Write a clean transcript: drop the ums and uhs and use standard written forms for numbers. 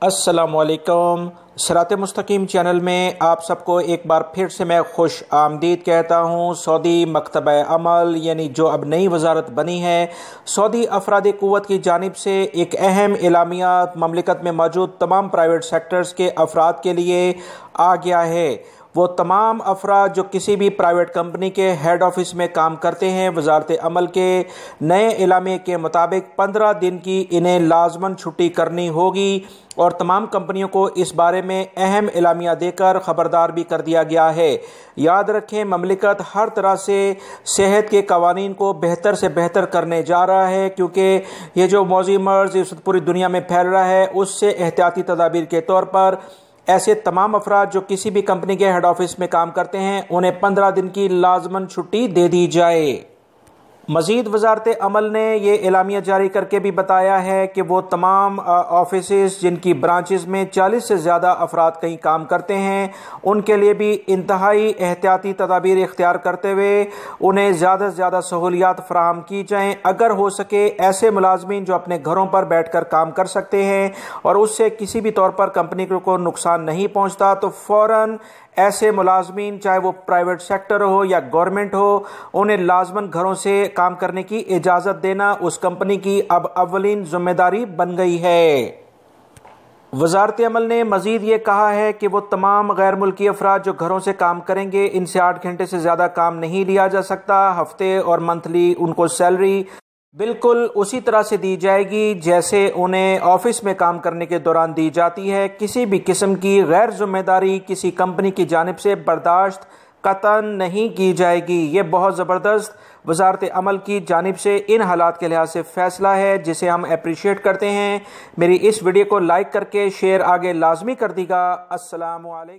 السلام علیکم۔ صراط مستقیم چینل میں آپ سب کو ایک بار پھر سے میں خوش آمدید کہتا ہوں۔ سعودی مکتبہ عمل یعنی جو اب نئی وزارت بنی ہے، سعودی افراد قوت کی جانب سے ایک اہم اعلامیہ مملکت میں موجود تمام پرائیویٹ سیکٹرز کے افراد کے لیے آ گیا ہے۔ وہ تمام افراد جو کسی بھی پرائیویٹ کمپنی کے ہیڈ آفس میں کام کرتے ہیں، وزارت عمل کے نئے اعلامیے کے مطابق 15 دن کی انہیں لازماً چھٹی کرنی ہوگی، اور تمام کمپنیوں کو اس بارے میں اہم اعلامیہ دے کر خبردار بھی کر دیا گیا ہے۔ یاد رکھیں، مملکت ہر طرح سے صحت کے قوانین کو بہتر سے بہتر کرنے جا رہا ہے، کیونکہ یہ جو موذی مرض اس وقت پوری دنیا میں پھیل رہا ہے، اس سے احتیاطی تدابیر کے طور پر ایسے تمام افراد جو کسی بھی کمپنی کے ہیڈ آفس میں کام کرتے ہیں، انہیں 15 دن کی لازماً چھٹی دے دی جائے۔ مزید وزارت عمل نے یہ اعلامیہ جاری کر کے بھی بتایا ہے کہ وہ تمام آفیسز جن کی برانچز میں 40 سے زیادہ افراد کہیں کام کرتے ہیں، ان کے لیے بھی انتہائی احتیاطی تدابیر اختیار کرتے ہوئے انہیں زیادہ سے زیادہ سہولیات فراہم کی جائیں۔ اگر ہو سکے ایسے ملازمین جو اپنے گھروں پر بیٹھ کر کام کر سکتے ہیں اور اس سے کسی بھی طور پر کمپنی کو نقصان نہیں پہنچتا، تو فوراً ایسے ملازمین، چاہے وہ پرائیویٹ سیکٹر ہو یا گورنمنٹ ہو، انہیں لازماً گھروں سے کام کرنے کی اجازت دینا اس کمپنی کی اب اولین ذمہ داری بن گئی ہے۔ وزارت عمل نے مزید یہ کہا ہے کہ وہ تمام غیر ملکی افراد جو گھروں سے کام کریں گے، ان سے 8 گھنٹے سے زیادہ کام نہیں لیا جا سکتا۔ ہفتے اور منتھلی ان کو سیلری بالکل اسی طرح سے دی جائے گی جیسے انہیں آفس میں کام کرنے کے دوران دی جاتی ہے۔ کسی بھی قسم کی غیر ذمہ داری کسی کمپنی کی جانب سے برداشت قطعاً نہیں کی جائے گی۔ یہ بہت زبردست وزارت عمل کی جانب سے ان حالات کے لحاظ سے فیصلہ ہے، جسے ہم اپریشیٹ کرتے ہیں۔ میری اس ویڈیو کو لائک کر کے شیئر آگے لازمی کر دیگا۔ السلام علیکم۔